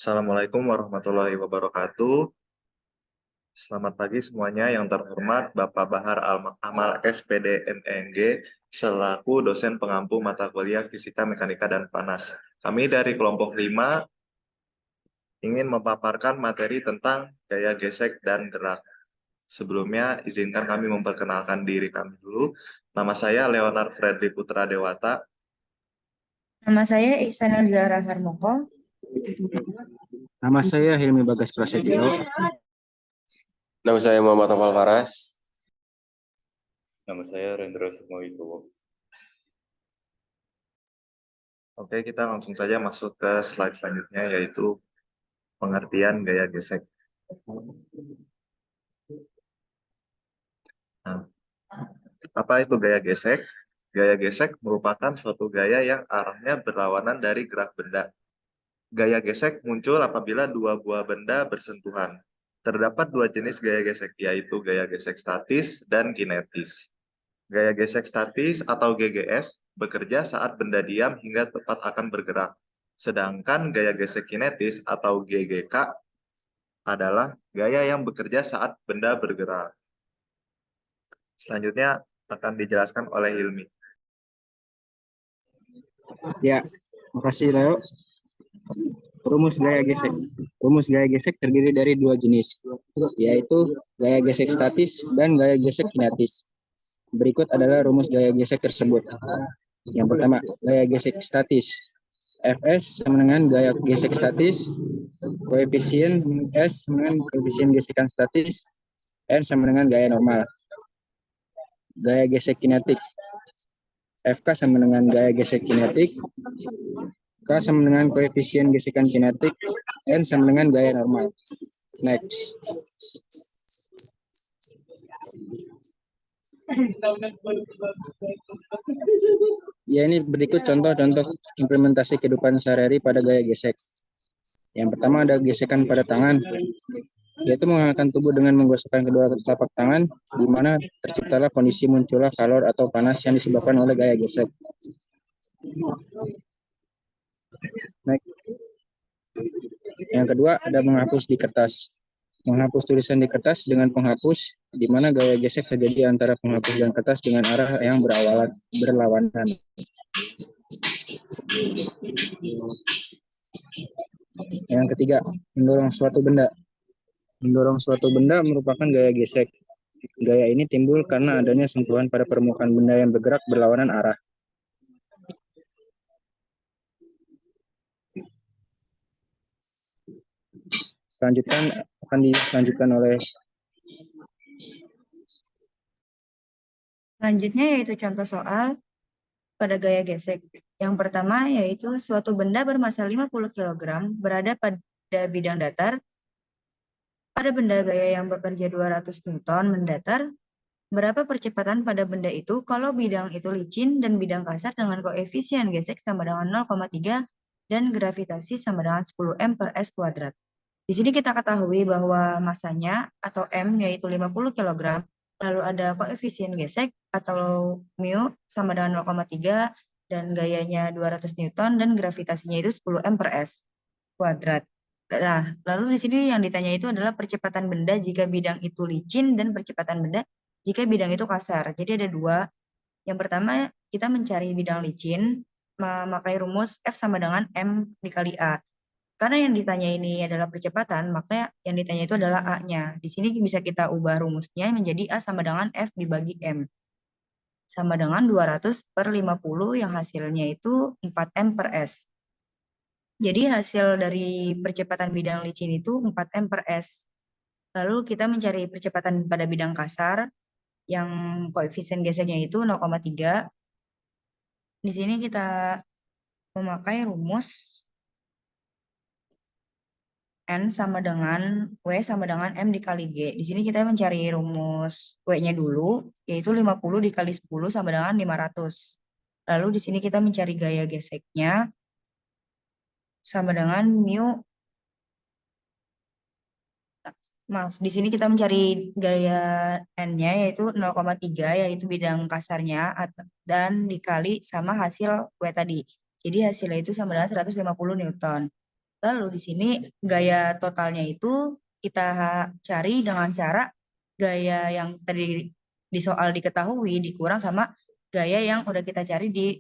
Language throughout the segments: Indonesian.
Assalamualaikum warahmatullahi wabarakatuh. Selamat pagi semuanya. Yang terhormat Bapak Bahar Amal SPD MENG selaku dosen pengampu mata kuliah Fisika, Mekanika, dan Panas. Kami dari kelompok 5 ingin memaparkan materi tentang gaya gesek dan gerak. Sebelumnya, izinkan kami memperkenalkan diri kami dulu. Nama saya Leonard Freddy Putra Dewata. Nama saya Ihsanul Zahra Harmoko. Nama saya Hilmi Bagas Prasetyo. Nama saya Muhammad Noval Faras. Nama saya Rendra Sukmawito. Oke, kita langsung saja masuk ke slide selanjutnya, yaitu pengertian gaya gesek. Nah, apa itu gaya gesek? Gaya gesek merupakan suatu gaya yang arahnya berlawanan dari gerak benda. Gaya gesek muncul apabila dua buah benda bersentuhan. Terdapat dua jenis gaya gesek, yaitu gaya gesek statis dan kinetis. Gaya gesek statis atau GGS bekerja saat benda diam hingga tepat akan bergerak. Sedangkan gaya gesek kinetis atau GGK adalah gaya yang bekerja saat benda bergerak. Selanjutnya akan dijelaskan oleh Hilmi. Ya, makasih Leo. Rumus gaya gesek. Rumus gaya gesek terdiri dari dua jenis, yaitu gaya gesek statis dan gaya gesek kinetis. Berikut adalah rumus gaya gesek tersebut. Yang pertama, gaya gesek statis. Fs sama dengan gaya gesek statis, koefisien S sama dengan koefisien gesekan statis, N sama dengan gaya normal. Gaya gesek kinetik. Fk sama dengan gaya gesek kinetik, K sama dengan koefisien gesekan kinetik, N sama dengan gaya normal. Next. Ya, ini berikut contoh-contoh implementasi kehidupan sehari-hari pada gaya gesek. Yang pertama ada gesekan pada tangan, yaitu mengangkat tubuh dengan menggosokkan kedua telapak tangan, di mana terciptalah kondisi muncullah kalor atau panas yang disebabkan oleh gaya gesek. Next. Yang kedua ada menghapus di kertas. Menghapus tulisan di kertas dengan penghapus, di mana gaya gesek terjadi antara penghapus dan kertas dengan arah yang berlawanan. Yang ketiga, mendorong suatu benda. Mendorong suatu benda merupakan gaya gesek. Gaya ini timbul karena adanya sentuhan pada permukaan benda yang bergerak berlawanan arah. Selanjutnya akan dilanjutkan oleh Selanjutnya yaitu contoh soal pada gaya gesek. Yang pertama yaitu suatu benda bermassa 50 kg berada pada bidang datar. Pada benda gaya yang bekerja 200 Newton mendatar, berapa percepatan pada benda itu kalau bidang itu licin dan bidang kasar dengan koefisien gesek sama dengan 0,3 dan gravitasi sama dengan 10 M per S kuadrat. Di sini kita ketahui bahwa masanya atau M yaitu 50 kg, lalu ada koefisien gesek atau mu sama dengan 0,3 dan gayanya 200 Newton dan gravitasinya itu 10 M per S kuadrat. Nah, lalu di sini yang ditanya itu adalah percepatan benda jika bidang itu licin dan percepatan benda jika bidang itu kasar. Jadi ada dua. Yang pertama kita mencari bidang licin memakai rumus F sama dengan M dikali A. Karena yang ditanya ini adalah percepatan, maka yang ditanya itu adalah A-nya. Di sini bisa kita ubah rumusnya menjadi A sama dengan F dibagi M. Sama dengan 200 per 50 yang hasilnya itu 4M per S. Jadi hasil dari percepatan bidang licin itu 4M per S. Lalu kita mencari percepatan pada bidang kasar yang koefisien geseknya itu 0,3. Di sini kita memakai rumus N sama dengan W sama dengan M dikali G. Di sini kita mencari rumus W-nya dulu, yaitu 50 dikali 10 sama dengan 500. Lalu di sini kita mencari gaya geseknya sama dengan mu. Maaf, di sini kita mencari gaya N-nya yaitu 0,3, yaitu bidang kasarnya, dan dikali sama hasil W tadi. Jadi hasilnya itu sama dengan 150 Newton. Lalu di sini gaya totalnya itu kita cari dengan cara gaya yang tadi di soal diketahui dikurang sama gaya yang udah kita cari di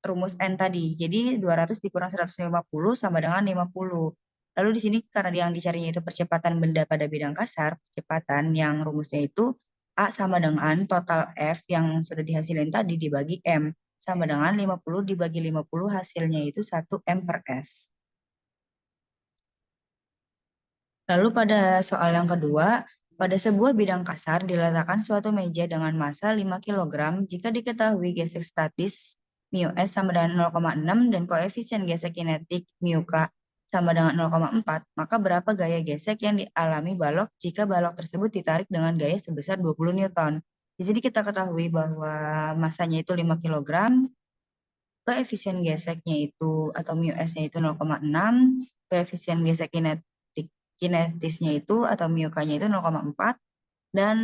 rumus N tadi. Jadi 200 dikurang 150 sama dengan 50. Lalu di sini karena yang dicarinya itu percepatan benda pada bidang kasar, percepatan yang rumusnya itu A sama dengan total F yang sudah dihasilin tadi dibagi M sama dengan 50 dibagi 50 hasilnya itu 1 M per S. Lalu pada soal yang kedua, pada sebuah bidang kasar diletakkan suatu meja dengan massa 5 kg jika diketahui gesek statis mu S sama dengan 0,6 dan koefisien gesek kinetik mu K sama dengan 0,4, maka berapa gaya gesek yang dialami balok jika balok tersebut ditarik dengan gaya sebesar 20 Newton. Di sini kita ketahui bahwa massanya itu 5 kg, koefisien geseknya itu atau mu S-nya itu 0,6, koefisien gesek kinetisnya itu atau mu K-nya itu 0,4 dan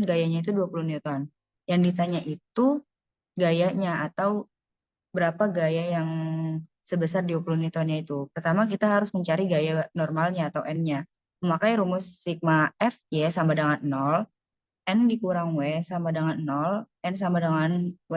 gayanya itu 20 Newton. Yang ditanya itu gayanya atau berapa gaya yang sebesar 20 Newtonnya itu. Pertama kita harus mencari gaya normalnya atau N-nya. Memakai rumus sigma F Y sama dengan 0, N dikurang W sama dengan 0, N sama dengan W.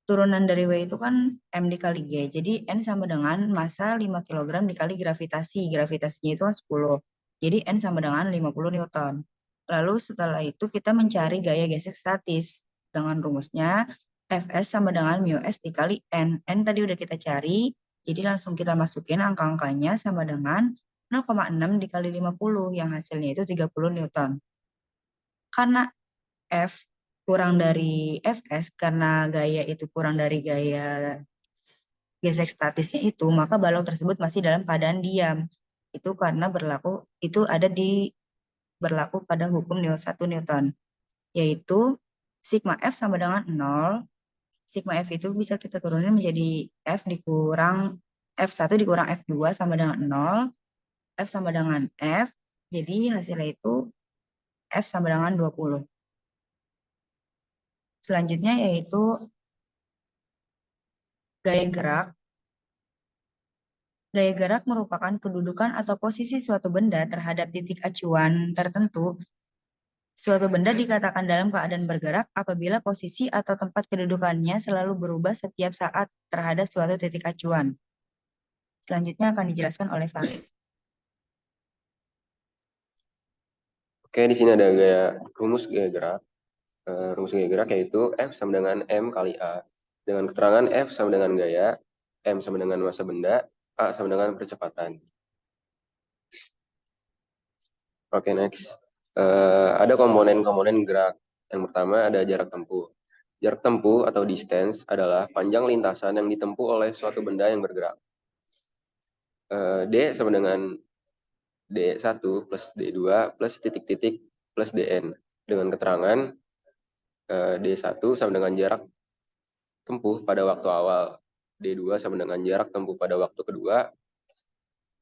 Turunan dari W itu kan M dikali G. Jadi N sama dengan massa 5 kg dikali gravitasi. Gravitasinya itu 10. Jadi N sama dengan 50 Newton. Lalu setelah itu kita mencari gaya gesek statis. Dengan rumusnya Fs sama dengan mu S dikali N. N tadi udah kita cari. Jadi langsung kita masukin angka-angkanya sama dengan 0,6 dikali 50 yang hasilnya itu 30 Newton. Karena F kurang dari Fs karena gaya itu kurang dari gaya gesek statisnya itu, maka balok tersebut masih dalam keadaan diam. Itu karena berlaku pada hukum 1 Newton, yaitu sigma F sama dengan 0. Sigma F itu bisa kita turunin menjadi F dikurang F1 dikurang F2 sama dengan 0. F sama dengan F. Jadi hasilnya itu F sama dengan 20. Selanjutnya yaitu gaya gerak. Gaya gerak merupakan kedudukan atau posisi suatu benda terhadap titik acuan tertentu. Suatu benda dikatakan dalam keadaan bergerak apabila posisi atau tempat kedudukannya selalu berubah setiap saat terhadap suatu titik acuan. Selanjutnya akan dijelaskan oleh Farid. Oke, di sini ada rumus gaya gerak. Rumus gaya gerak yaitu F sama dengan M kali A. Dengan keterangan F sama dengan gaya, M sama dengan massa benda, A sama dengan percepatan. Oke, next. Ada komponen-komponen gerak. Yang pertama ada jarak tempuh. Jarak tempuh atau distance adalah panjang lintasan yang ditempuh oleh suatu benda yang bergerak. D sama dengan D1 plus D2 plus titik-titik plus DN. Dengan keterangan D1 sama dengan jarak tempuh pada waktu awal. D2 sama dengan jarak tempuh pada waktu kedua.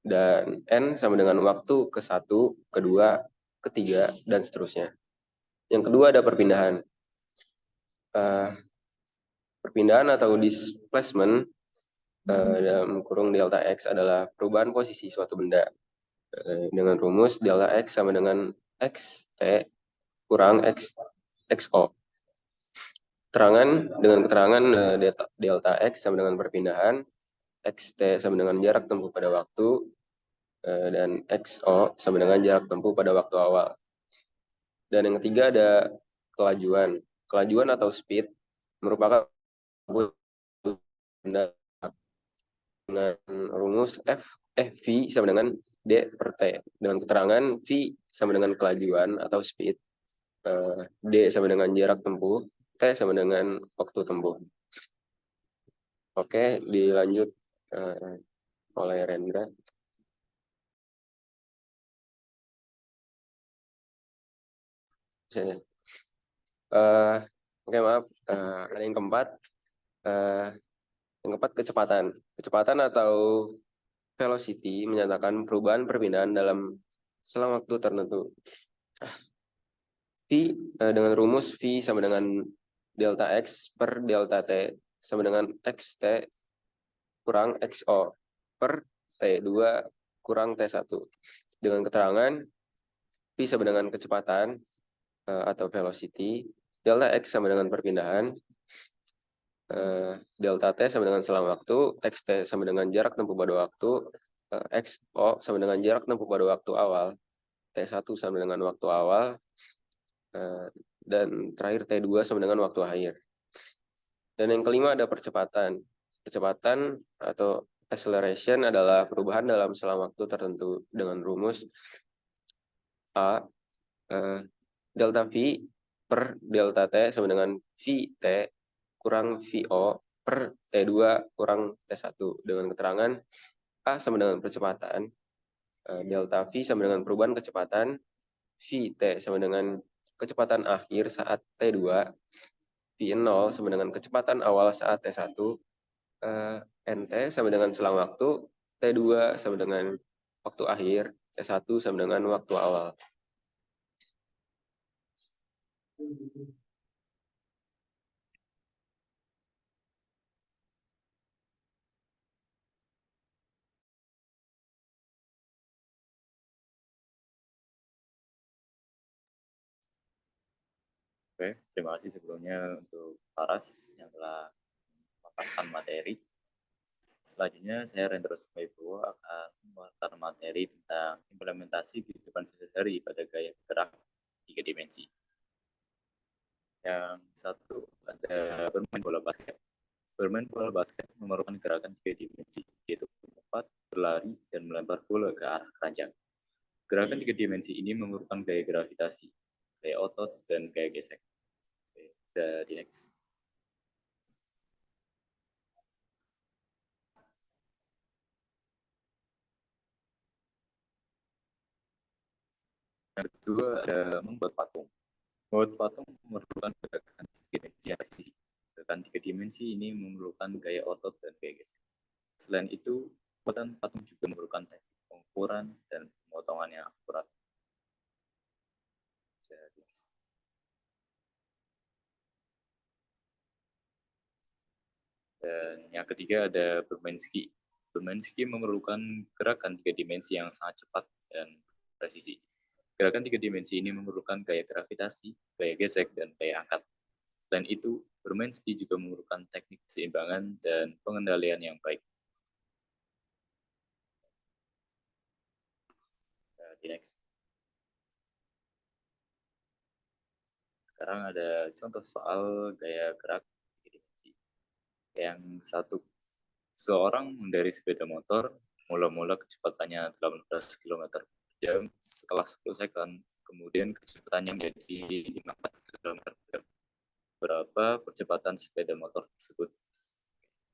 Dan N sama dengan waktu ke-1, kedua, ketiga, dan seterusnya. Yang kedua ada perpindahan. Perpindahan atau displacement dalam kurung delta X adalah perubahan posisi suatu benda. Dengan rumus delta X sama dengan XT kurang XO. Dengan keterangan delta X sama dengan perpindahan, XT sama dengan jarak tempuh pada waktu, dan XO sama dengan jarak tempuh pada waktu awal. Dan yang ketiga ada kelajuan. Kelajuan atau speed merupakan benda dengan rumus V sama dengan D per T. Dengan keterangan V sama dengan kelajuan atau speed, D sama dengan jarak tempuh, T sama dengan waktu tempuh. Oke, dilanjut oleh Rendra. Oke, maaf. Ada yang keempat. Yang keempat kecepatan. Kecepatan atau velocity menyatakan perubahan perpindahan dalam selang waktu tertentu. V dengan rumus V sama dengan delta X per delta T sama dengan XT kurang XO per T2 kurang T1. Dengan keterangan V sama dengan kecepatan atau velocity, delta X sama dengan perpindahan, delta T sama dengan selang waktu, XT sama dengan jarak tempuh pada waktu, XO sama dengan jarak tempuh pada waktu awal, T1 sama dengan waktu awal, dan terakhir T2 sama dengan waktu akhir. Dan yang kelima ada percepatan. Percepatan atau acceleration adalah perubahan dalam selang waktu tertentu dengan rumus A delta V per delta T sama dengan VT kurang VO per T2 kurang T1. Dengan keterangan A sama dengan percepatan, delta V sama dengan perubahan kecepatan, VT sama dengan kecepatan akhir saat T2, V0 sama dengan kecepatan awal saat T1, NT sama dengan selang waktu, T2 sama dengan waktu akhir, T1 sama dengan waktu awal. Oke, terima kasih sebelumnya untuk Paras yang telah memaparkan materi. Selanjutnya saya Rendro Sumaibowo akan memaparkan materi tentang implementasi kehidupan sehari-hari pada gaya gerak 3 dimensi. Yang satu ada bermain bola basket. Bermain bola basket memerlukan gerakan 3 dimensi, yaitu melompat, berlari, dan melempar bola ke arah keranjang. Gerakan 3 dimensi ini memerlukan gaya gravitasi, gaya otot, dan gaya gesek. Oke, bisa di next. Yang kedua ada membuat patung. Membuat patung memerlukan gerakan 3 dimensi yang presisi. Gerakan 3 dimensi ini memerlukan gaya otot dan gaya gesek. Selain itu, pembuatan patung juga memerlukan teknik pengukuran dan pemotongan yang akurat. Dan yang ketiga ada bermain ski. Bermain ski memerlukan gerakan 3 dimensi yang sangat cepat dan presisi. Gerakan 3 dimensi ini memerlukan gaya gravitasi, gaya gesek, dan gaya angkat. Selain itu, bermain ski juga memerlukan teknik keseimbangan dan pengendalian yang baik. Di next. Sekarang ada contoh soal gaya gerak 3 dimensi. Yang satu, seorang mengendarai sepeda motor, mula-mula kecepatannya 18 km per jam, setelah 10 second, kemudian kecepatannya menjadi 54 km per jam. Berapa percepatan sepeda motor tersebut?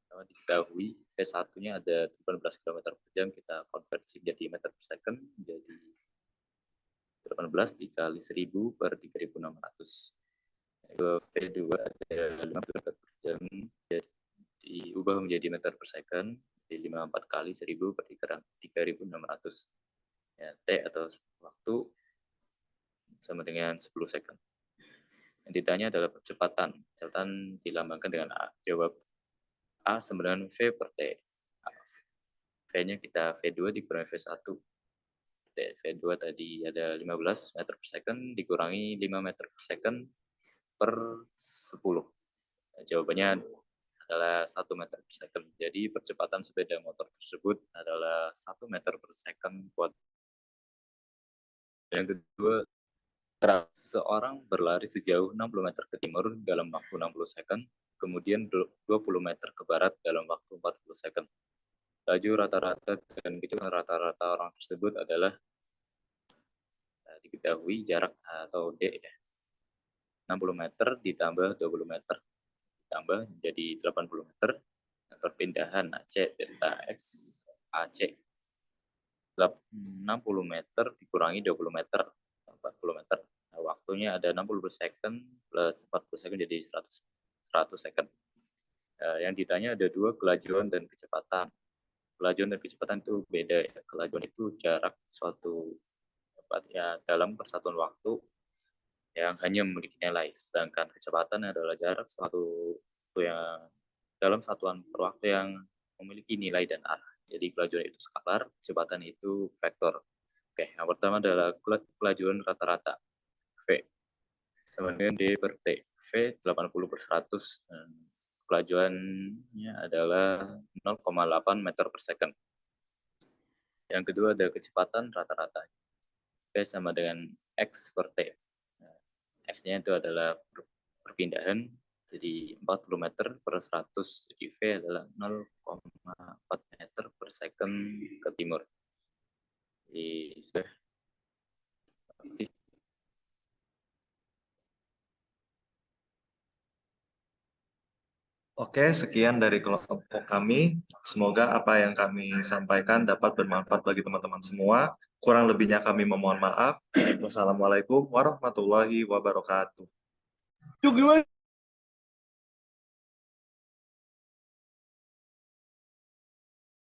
Pertama diketahui, V1-nya ada 18 km per jam, kita konversi menjadi meter per second, menjadi 18 dikali 1000 per 3600. V2 ada 5 km per jam, diubah menjadi meter per second, jadi 54 kali 1000 per 3600. Ya, T atau waktu sama dengan 10 second. Yang ditanya adalah percepatan. Percepatan dilambangkan dengan A. Jawab A sama dengan V per T. V-nya kita V2 dikurangi V1. V2 tadi ada 15 meter per second, dikurangi 5 meter per second per 10. Nah, jawabannya adalah 1 meter per second. Jadi percepatan sepeda motor tersebut adalah 1 meter per second buat. Yang kedua, seseorang berlari sejauh 60 meter ke timur dalam waktu 60 second, kemudian 20 meter ke barat dalam waktu 40 second. Laju rata-rata dan kecepatan rata-rata orang tersebut adalah diketahui jarak atau D ya. 60 meter ditambah 20 meter ditambah menjadi 80 meter. Perpindahan AC delta X AC 60 meter dikurangi 20 meter 40 meter. Nah, waktunya ada 60 second plus 40 second jadi 100 second. Yang ditanya ada dua, kelajuan dan kecepatan. Kelajuan dan kecepatan itu beda ya. Kelajuan itu jarak suatu tempat ya dalam persatuan waktu yang hanya memiliki nilai, sedangkan kecepatan adalah jarak suatu yang dalam satuan per waktu yang memiliki nilai dan arah. Jadi kelajuan itu skalar, kecepatan itu vektor. Oke, yang pertama adalah kelajuan rata-rata, V. Sama dengan D per T. V 80/100. Dan kelajuannya adalah 0,8 meter per second. Yang kedua ada kecepatan rata-rata. V sama dengan X per T. Nah, X-nya itu adalah perpindahan, jadi 40 meter per 100. Jadi V adalah 0,4 meter per second ke timur. Jadi sudah. Oke, sekian dari kelompok kami. Semoga apa yang kami sampaikan dapat bermanfaat bagi teman-teman semua. Kurang lebihnya kami memohon maaf. Wassalamualaikum warahmatullahi wabarakatuh.